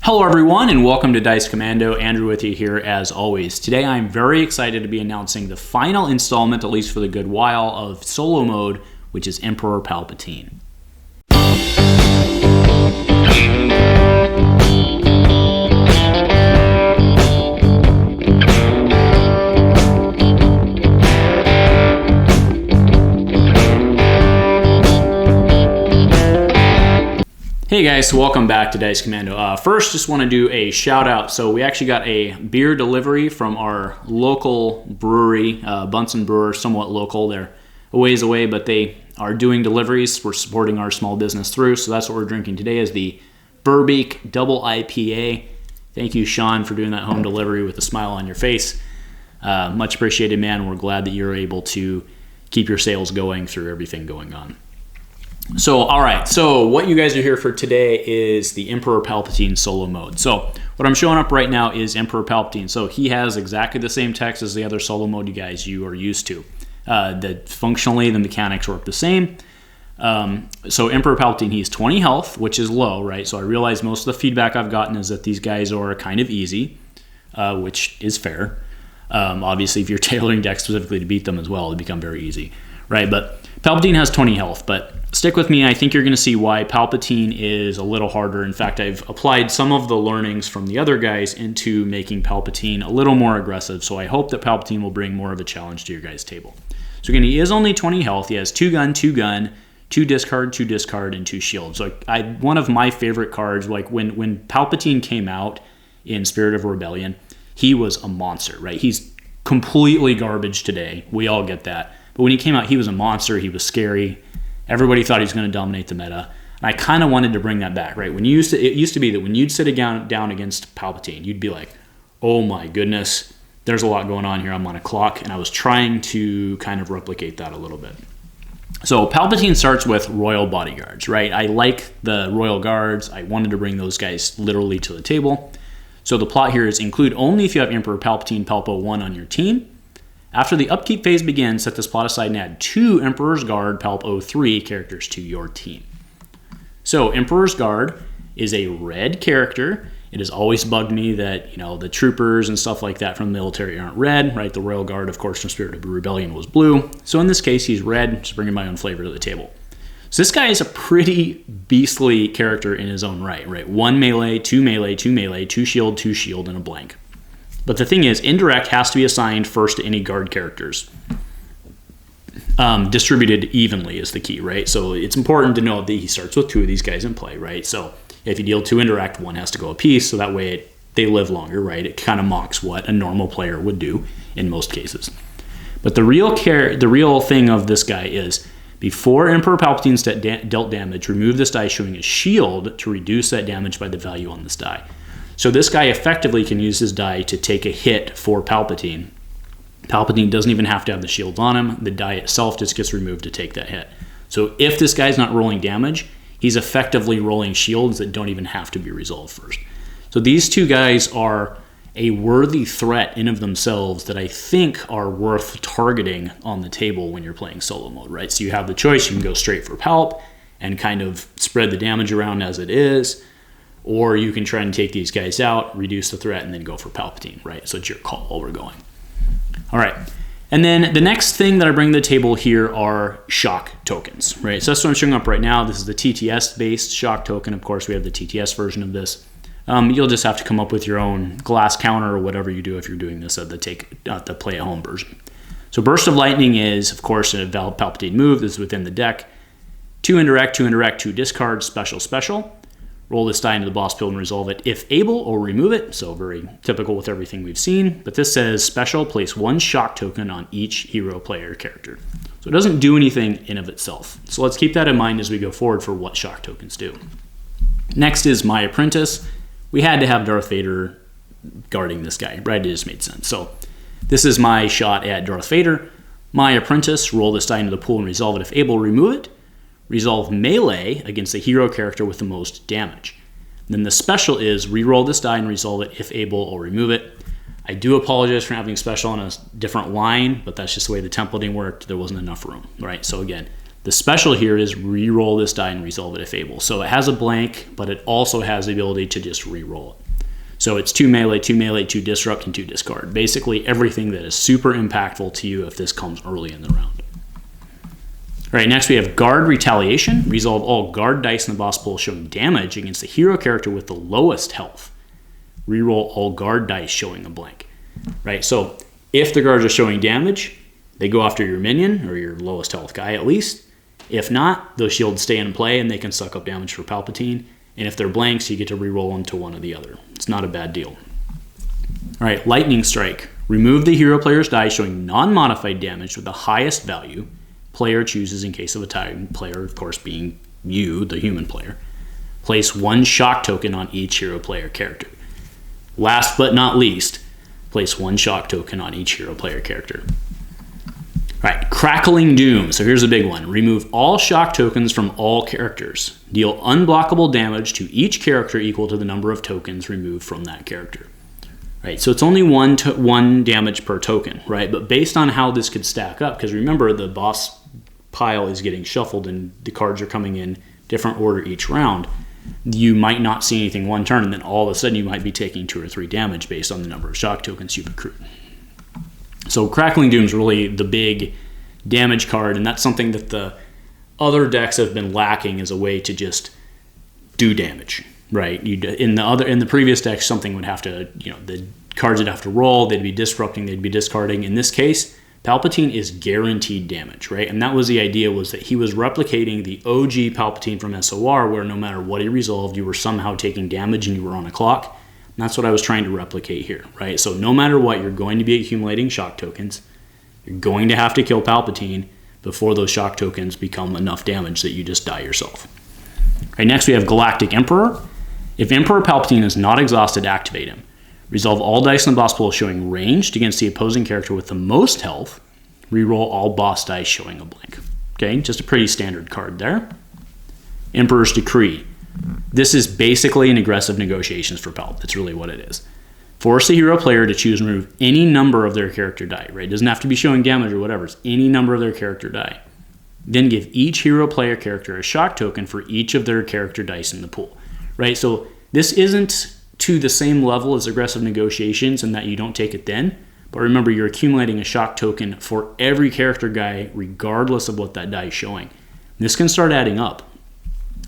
Hello everyone and welcome to Dice Commando. Andrew with you here as always. Today I'm very excited to be announcing the final installment, at least for the good while, of solo mode, which is Emperor Palpatine. Hey guys, welcome back to Dice Commando. First, just want to do a shout out. So we actually got a beer delivery from our local brewery, Bunsen Brewer, somewhat local. They're a ways away, but they are doing deliveries. We're supporting our small business through, so that's what we're drinking today is the Burbeek Double IPA. Thank you, Sean, for doing that home delivery with a smile on your face. Much appreciated, man. We're glad that you're able to keep your sales going through everything going on. So, all right, so what you guys are here for today is the Emperor Palpatine solo mode. So what I'm showing up right now is Emperor Palpatine. So he has exactly the same text as the other solo mode you are used to. Functionally, the mechanics work the same. So Emperor Palpatine, he's 20 health, which is low, right? So I realize most of the feedback I've gotten is that these guys are kind of easy, which is fair. Obviously, if you're tailoring decks specifically to beat them as well, it'd become very easy, right? But Palpatine has 20 health, but stick with me. I think you're going to see why Palpatine is a little harder. In fact, I've applied some of the learnings from the other guys into making Palpatine a little more aggressive, so I hope that Palpatine will bring more of a challenge to your guys' table. So again, he is only 20 health. He has 2 gun, 2 discard, 2 discard, and 2 shield. So one of my favorite cards, like when Palpatine came out in Spirit of Rebellion, he was a monster, right? He's completely garbage today. We all get that. But when he came out, he was a monster. He was scary. Everybody thought he was going to dominate the meta. And I kind of wanted to bring that back, right? It used to be that when you'd sit down against Palpatine, you'd be like, oh my goodness, there's a lot going on here. I'm on a clock. And I was trying to kind of replicate that a little bit. So Palpatine starts with Royal Bodyguards, right? I like the Royal Guards. I wanted to bring those guys literally to the table. So the plot here is include only if you have Emperor Palpatine Palpo 1 on your team. After the upkeep phase begins, set this plot aside and add 2 Emperor's Guard Palp 03 characters to your team. So Emperor's Guard is a red character. It has always bugged me that, the troopers and stuff like that from the military aren't red, right? The Royal Guard, of course, from Spirit of Rebellion was blue. So in this case, he's red, just bringing my own flavor to the table. So this guy is a pretty beastly character in his own right? 1 melee, 2 melee, 2 melee, 2 shield, and a blank. But the thing is, indirect has to be assigned first to any guard characters. Distributed evenly is the key, right? So it's important to know that he starts with 2 of these guys in play, right? So if you deal 2 indirect, 1 has to go apiece, so that way they live longer, right? It kind of mocks what a normal player would do in most cases. But the real thing of this guy is, before Emperor Palpatine's dealt damage, remove this die showing a shield to reduce that damage by the value on this die. So this guy effectively can use his die to take a hit for Palpatine. Palpatine doesn't even have to have the shields on him. The die itself just gets removed to take that hit. So if this guy's not rolling damage, he's effectively rolling shields that don't even have to be resolved first. So these 2 guys are a worthy threat in of themselves that I think are worth targeting on the table when you're playing solo mode, right? So you have the choice. You can go straight for Palp and kind of spread the damage around as it is, or you can try and take these guys out, reduce the threat, and then go for Palpatine, right? So it's your call while we're going. All right. And then the next thing that I bring to the table here are shock tokens, right? So that's what I'm showing up right now. This is the TTS-based shock token. Of course, we have the TTS version of this. You'll just have to come up with your own glass counter or whatever you do if you're doing this at the play-at-home version. So Burst of Lightning is, of course, a valid Palpatine move. This is within the deck. 2 indirect, 2 discard, special. Roll this die into the boss pool and resolve it if able, or remove it. So very typical with everything we've seen. But this says special, place 1 shock token on each hero player character. So it doesn't do anything in of itself. So let's keep that in mind as we go forward for what shock tokens do. Next is My Apprentice. We had to have Darth Vader guarding this guy, right? It just made sense. So this is my shot at Darth Vader. My Apprentice, roll this die into the pool and resolve it if able, remove it. Resolve melee against the hero character with the most damage. Then the special is reroll this die and resolve it if able, or remove it. I do apologize for having special on a different line, but that's just the way the templating worked. There wasn't enough room, right? So again, The special here is re-roll this die and resolve it if able. So it has a blank, but it also has the ability to just re-roll it. So it's 2 melee, 2 disrupt, and 2 discard. Basically everything that is super impactful to you if this comes early in the round. All right, next we have Guard Retaliation. Resolve all guard dice in the boss pool showing damage against the hero character with the lowest health. Reroll all guard dice showing a blank. Right, so if the guards are showing damage, they go after your minion, or your lowest health guy at least. If not, those shields stay in play and they can suck up damage for Palpatine. And if they're blanks, you get to reroll them to one or the other. It's not a bad deal. All right, Lightning Strike. Remove the hero player's die showing non-modified damage with the highest value player chooses in case of a tie. Player, of course, being you, the human player. Place 1 shock token on each hero player character. Last but not least, place 1 shock token on each hero player character. All right, Crackling Doom. So here's a big one. Remove all shock tokens from all characters. Deal unblockable damage to each character equal to the number of tokens removed from that character. Right, so it's only one damage per token, right? But based on how this could stack up, because remember the boss pile is getting shuffled and the cards are coming in different order each round, you might not see anything one turn, and then all of a sudden you might be taking 2 or 3 damage based on the number of shock tokens you've accrued. So Crackling Doom is really the big damage card, and that's something that the other decks have been lacking as a way to just do damage, right? In the previous decks, something would have to, the cards would have to roll, they'd be disrupting, they'd be discarding. In this case, Palpatine is guaranteed damage, right? And that was the idea, was that he was replicating the OG Palpatine from SOR, where no matter what he resolved, you were somehow taking damage and you were on a clock. And that's what I was trying to replicate here, right? So no matter what, you're going to be accumulating shock tokens. You're going to have to kill Palpatine before those shock tokens become enough damage that you just die yourself. All right, next we have Galactic Emperor. If Emperor Palpatine is not exhausted, activate him. Resolve all dice in the boss pool showing ranged against the opposing character with the most health. Reroll all boss dice showing a blank. Okay, just a pretty standard card there. Emperor's Decree. This is basically an aggressive negotiations for Palp. That's really what it is. Force the hero player to choose and remove any number of their character die, right? It doesn't have to be showing damage or whatever. It's any number of their character die. Then give each hero player character a shock token for each of their character dice in the pool, right? So this isn't to the same level as aggressive negotiations in that you don't take it then. But remember, you're accumulating a shock token for every character guy regardless of what that die is showing. This can start adding up.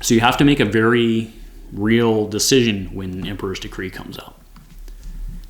So you have to make a very real decision when Emperor's Decree comes out.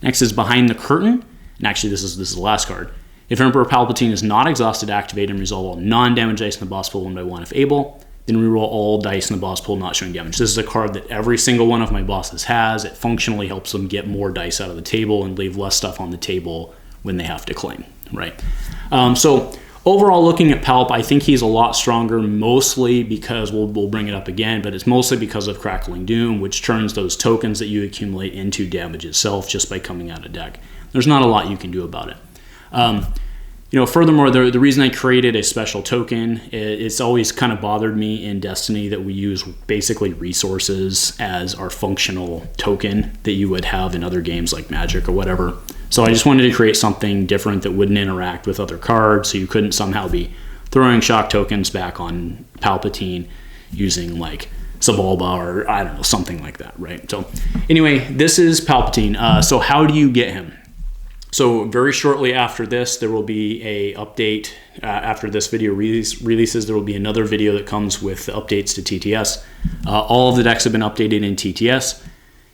Next is Behind the Curtain. And actually, this is the last card. If Emperor Palpatine is not exhausted, activate and resolve all non-damage dice in the boss pool 1 by 1 if able. Then reroll all dice in the boss pool not showing damage. This is a card that every single one of my bosses has. It functionally helps them get more dice out of the table and leave less stuff on the table when they have to claim, right? So overall, looking at Palp, I think he's a lot stronger, mostly because, we'll bring it up again, but it's mostly because of Crackling Doom, which turns those tokens that you accumulate into damage itself just by coming out of deck. There's not a lot you can do about it. Furthermore, the reason I created a special token, it's always kind of bothered me in Destiny that we use basically resources as our functional token that you would have in other games like Magic or whatever. So I just wanted to create something different that wouldn't interact with other cards, so you couldn't somehow be throwing shock tokens back on Palpatine using like Sebulba or I don't know, something like that, right? So anyway, this is Palpatine. So how do you get him? So very shortly after this, there will be a update. After this video releases, there will be another video that comes with updates to TTS. All of the decks have been updated in TTS.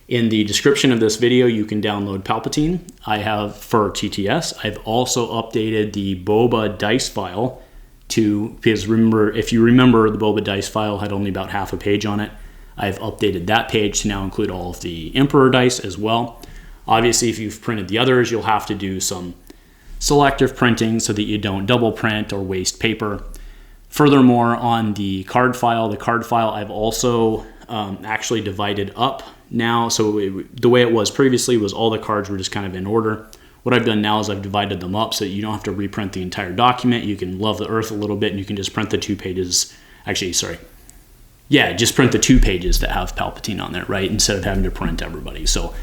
In the description of this video, you can download Palpatine. I have for TTS. I've also updated the Boba dice file because remember, if you remember, the Boba dice file had only about half a page on it. I've updated that page to now include all of the Emperor dice as well. Obviously, if you've printed the others, you'll have to do some selective printing so that you don't double print or waste paper. Furthermore, on the card file I've also actually divided up now. So the way it was previously was all the cards were just kind of in order. What I've done now is I've divided them up so that you don't have to reprint the entire document. You can love the earth a little bit and you can just print the 2 pages. Just print the 2 pages that have Palpatine on there, right? Instead of having to print everybody. So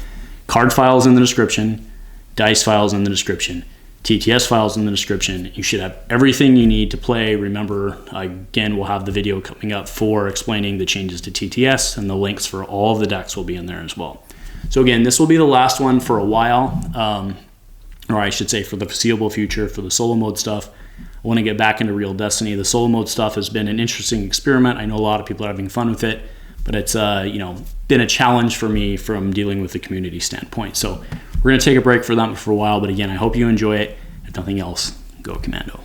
card files in the description, dice files in the description, TTS files in the description. You should have everything you need to play. Remember, again, we'll have the video coming up for explaining the changes to TTS, and the links for all of the decks will be in there as well. So again, this will be the last one for a while, or I should say for the foreseeable future for the solo mode stuff. I want to get back into real Destiny. The solo mode stuff has been an interesting experiment. I know a lot of people are having fun with it, but it's been a challenge for me from dealing with the community standpoint. So we're going to take a break for that for a while, but again, I hope you enjoy it. If nothing else, go Commando.